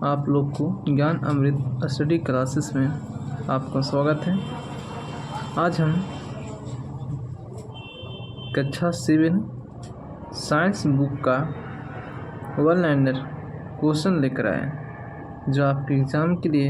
आप लोग को ज्ञान अमृत स्टडी क्लासेस में आपका स्वागत है। आज हम कक्षा 7 साइंस बुक का 1 लाइनर क्वेश्चन लेकर आए हैं जो आपके एग्ज़ाम के लिए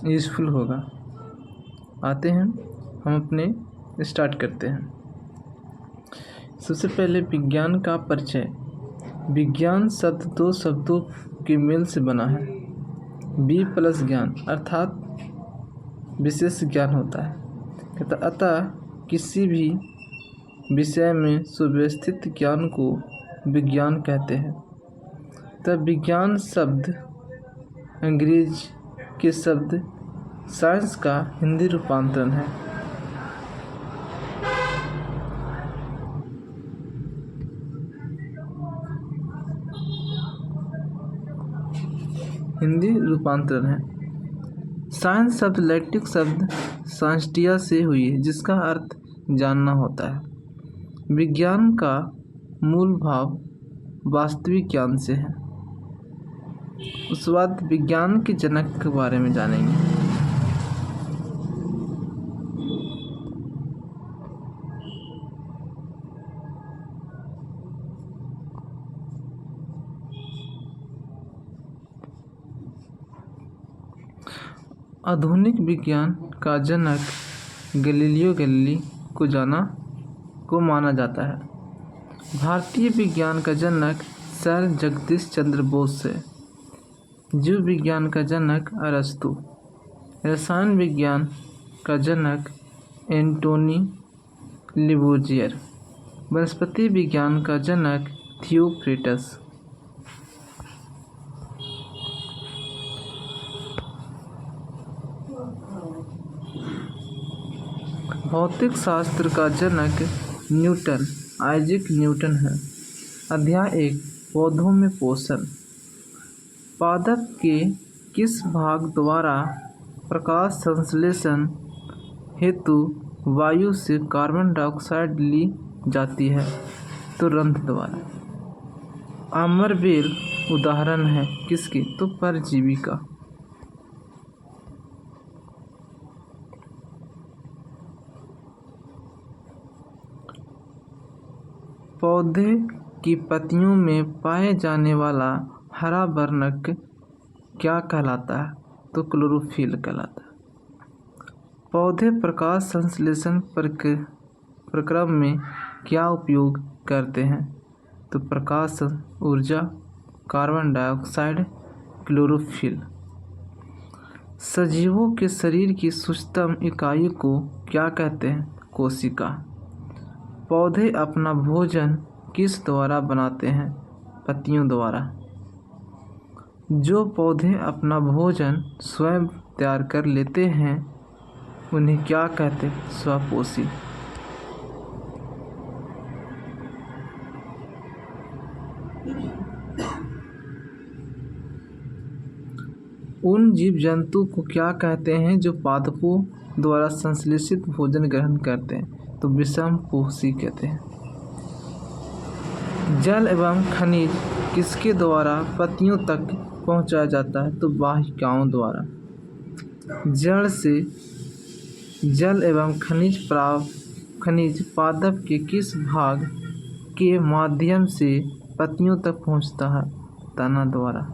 यूज़फुल होगा। आते हैं, हम अपने स्टार्ट करते हैं। सबसे पहले विज्ञान का परिचय। विज्ञान शब्द 2 शब्दों के मेल से बना है। बी प्लस ज्ञान अर्थात विशेष ज्ञान होता है। अतः किसी भी विषय में सुव्यवस्थित ज्ञान को विज्ञान कहते हैं। तब विज्ञान शब्द अंग्रेज के शब्द साइंस का हिंदी रूपांतरण है। साइंस शब्द लैटिन शब्द साइंटिया से हुई है जिसका अर्थ जानना होता है। विज्ञान का मूल भाव वास्तविक ज्ञान से है। उस बाद विज्ञान के जनक के बारे में जानेंगे। आधुनिक विज्ञान का जनक गैलीलियो गैलीली को माना जाता है। भारतीय विज्ञान का जनक सर जगदीश चंद्र बोस है। जीव विज्ञान का जनक अरस्तु। रसायन विज्ञान का जनक एंटोनी लिवोजियर। वनस्पति विज्ञान का जनक थियोफ्रिटस। भौतिक शास्त्र का जनक न्यूटन आइजैक न्यूटन है। अध्याय 1 पौधों में पोषण। पादप के किस भाग द्वारा प्रकाश संश्लेषण हेतु वायु से कार्बन डाइऑक्साइड ली जाती है? तो रंध्र द्वारा। आमरबेल उदाहरण है किसकी? तो परजीवी का। पौधे की पत्तियों में पाए जाने वाला हरा वर्णक क्या कहलाता है? तो क्लोरोफिल कहलाता है। पौधे प्रकाश संश्लेषण प्रक्रम में क्या उपयोग करते हैं? तो प्रकाश ऊर्जा, कार्बन डाइऑक्साइड, क्लोरोफिल। सजीवों के शरीर की सूक्ष्मतम इकाई को क्या कहते हैं? कोशिका। पौधे अपना भोजन किस द्वारा बनाते हैं? पत्तियों द्वारा। जो पौधे अपना भोजन स्वयं तैयार कर लेते हैं उन्हें क्या कहते हैं? स्वपोषी। उन जीव जंतु को क्या कहते हैं जो पादपों द्वारा संश्लेषित भोजन ग्रहण करते हैं? तो विषमपोषी कहते हैं। जल एवं खनिज किसके द्वारा पत्तियों तक पहुंचाया जाता है? तो वाहिकाओं द्वारा। जड़ से जल एवं खनिज पादप के किस भाग के माध्यम से पत्तियों तक पहुंचता है? तना द्वारा।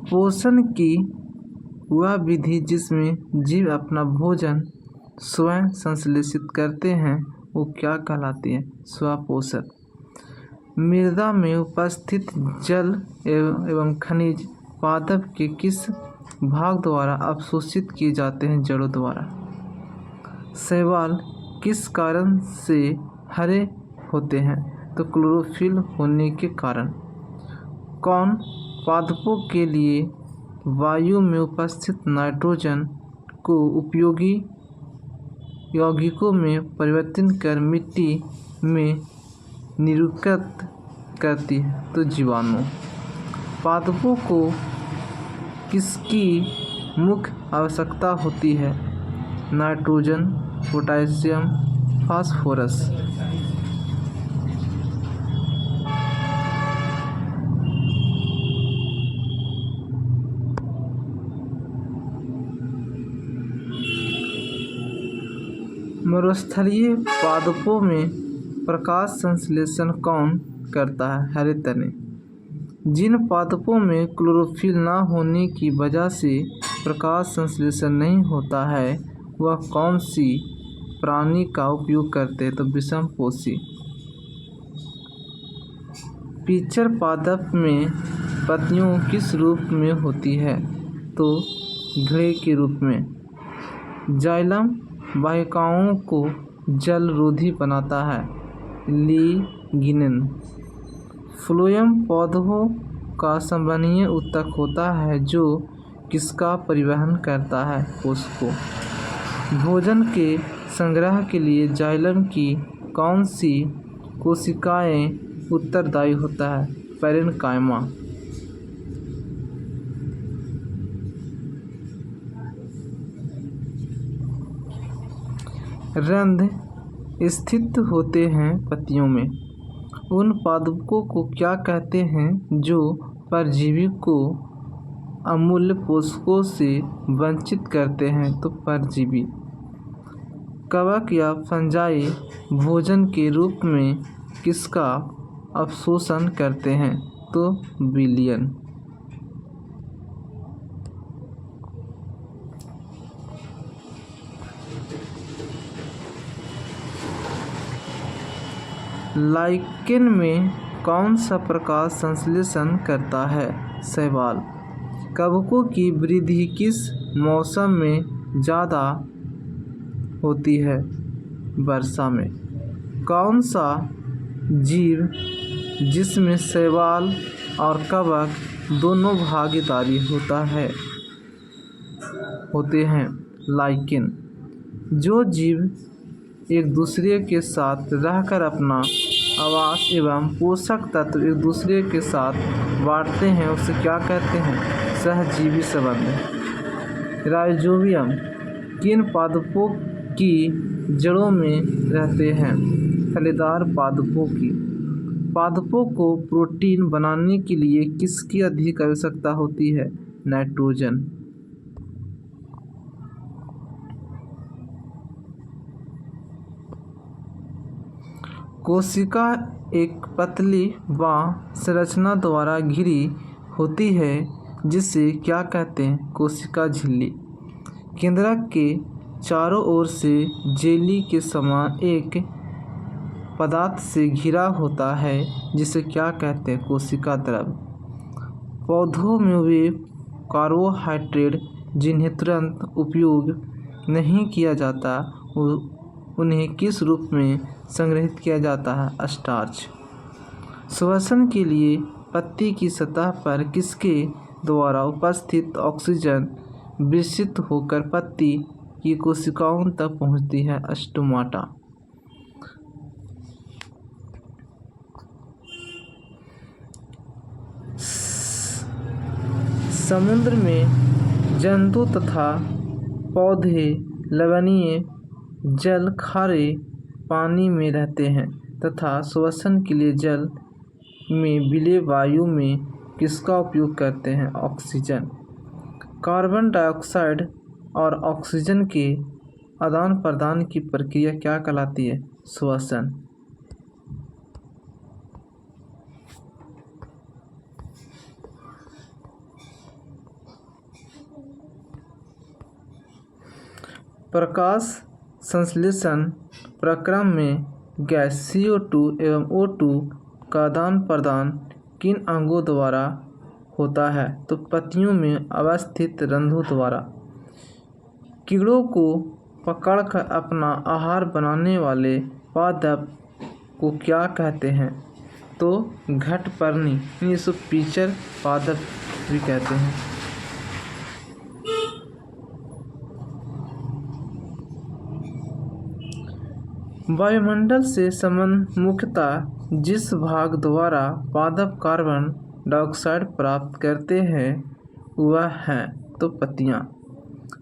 पोषण की वह विधि जिसमें जीव अपना भोजन स्वयं संश्लेषित करते हैं वो क्या कहलाती है? स्वपोषण। मृदा में उपस्थित जल एवं खनिज पादप के किस भाग द्वारा अवशोषित किए जाते हैं? जड़ों द्वारा। शैवाल किस कारण से हरे होते हैं? तो क्लोरोफिल होने के कारण। कौन पादपों के लिए वायु में उपस्थित नाइट्रोजन को उपयोगी यौगिकों में परिवर्तित कर मिट्टी में निरूपित करती है? तो जीवाणु। पादपों को किसकी मुख्य आवश्यकता होती है? Nitrogen, potassium, phosphorus. मरुस्थलीय पादपों में प्रकाश संश्लेषण कौन करता है? हरे तने। जिन पादपों में क्लोरोफिल न होने की वजह से प्रकाश संश्लेषण नहीं होता है वह कौन सी प्राणी का उपयोग करते हैं? तो विषमपोषी। पिचर पादप में पत्तियों किस रूप में होती है? तो घड़े के रूप में। जाइलम वाहिकाओं को जलरोधी बनाता है। लिग्निन। फ्लोएम पौधों का संवहनीय ऊतक होता है जो किसका परिवहन करता है? कोशिका। भोजन के संग्रह के लिए जाइलम की कौन सी कोशिकाएं उत्तरदायी होता है? पैरेन्काइमा। रंध्र स्थित होते हैं पत्तियों में। उन पादपों को क्या कहते हैं जो परजीवी को अमूल्य पोषकों से वंचित करते हैं? तो परजीवी। कवक या फंजाई भोजन के रूप में किसका अवशोषण करते हैं? तो विलयन। लाइकेन में कौन सा प्रकाश संश्लेषण करता है? शैवाल। कवकों की वृद्धि किस मौसम में ज़्यादा होती है? वर्षा में। कौन सा जीव जिसमें शैवाल और कवक दोनों भागीदारी होते हैं? लाइकेन। जो जीव एक दूसरे के साथ रहकर अपना आवास एवं पोषक तत्व एक दूसरे के साथ बांटते हैं उसे क्या कहते हैं? सहजीवी संबंध। राइजोबियम किन पादपों की जड़ों में रहते हैं? फलीदार पादपों की। पादपों को प्रोटीन बनाने के लिए किसकी अधिक आवश्यकता होती है? नाइट्रोजन। कोशिका एक पतली व संरचना द्वारा घिरी होती है जिसे क्या कहते हैं? कोशिका झिल्ली। केंद्रक के चारों ओर से जेली के समान एक पदार्थ से घिरा होता है जिसे क्या कहते हैं? कोशिका द्रव। पौधों में वे कार्बोहाइड्रेट जिन्हें तुरंत उपयोग नहीं किया जाता उन्हें किस रूप में संग्रहित किया जाता है? स्टार्च। श्वसन के लिए पत्ती की सतह पर किसके द्वारा उपस्थित ऑक्सीजन विकसित होकर पत्ती की कोशिकाओं तक पहुंचती है? स्टोमाटा। समुद्र में जंतु तथा पौधे लवणीय जल खारे पानी में रहते हैं तथा श्वसन के लिए जल में विलेय वायु में किसका उपयोग करते हैं? ऑक्सीजन। कार्बन डाइऑक्साइड और ऑक्सीजन के आदान प्रदान की प्रक्रिया क्या कहलाती है? श्वसन। प्रकाश संश्लेषण प्रक्रम में गैस CO2 एवं O2 का आदान प्रदान किन अंगों द्वारा होता है? तो पत्तियों में अवस्थित रंध्रों द्वारा। कीड़ों को पकड़कर अपना आहार बनाने वाले पादप को क्या कहते हैं? तो घटपर्णी। इसको पिचर पादप भी कहते हैं। वायुमंडल से संबंध मुख्यतः जिस भाग द्वारा पादप कार्बन डाइऑक्साइड प्राप्त करते हैं वह है तो पत्तियाँ।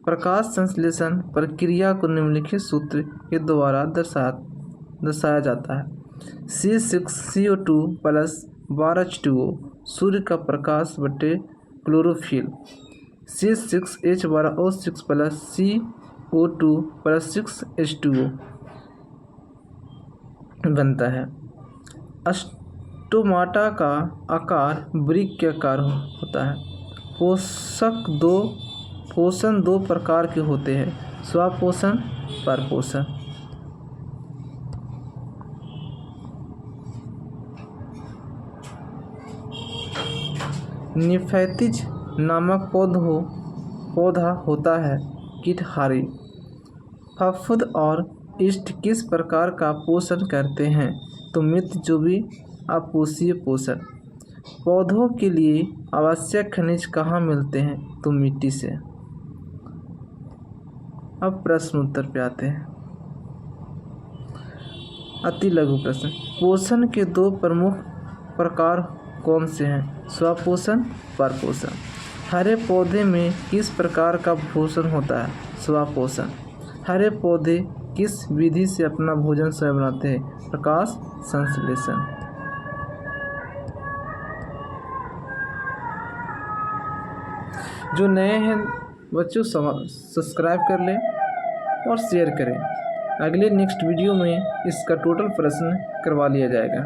प्रकाश संश्लेषण प्रक्रिया को निम्नलिखित सूत्र के द्वारा दर्शाया जाता है। C6CO2 प्लस 12H2O सूर्य का प्रकाश बटे chlorophyll. C6H12O6 plus CO2 plus 6H2O बनता है। स्टोमाटा का आकार वृक्क के आकार होता है। पोषण दो प्रकार के होते हैं, स्वपोषण, परपोषण। निफैतिज नामक पौधा होता है कीटहारी। फफूंद और यीस्ट किस प्रकार का पोषण करते हैं तो मित्रजोवी आपोषीय पोषण। पौधों के लिए आवश्यक खनिज कहाँ मिलते हैं तो मिट्टी से। अब प्रश्न उत्तर पे आते हैं। अति लघु प्रश्न। पोषण के दो प्रमुख प्रकार कौन से हैं? स्वपोषण, परपोषण। हरे पौधे में किस प्रकार का पोषण होता है? स्वपोषण। हरे पौधे किस विधि से अपना भोजन स्वयं बनाते हैं? प्रकाश संश्लेषण। जो नए हैं बच्चों सब्सक्राइब कर लें और शेयर करें। अगले नेक्स्ट वीडियो में इसका टोटल प्रश्न करवा लिया जाएगा।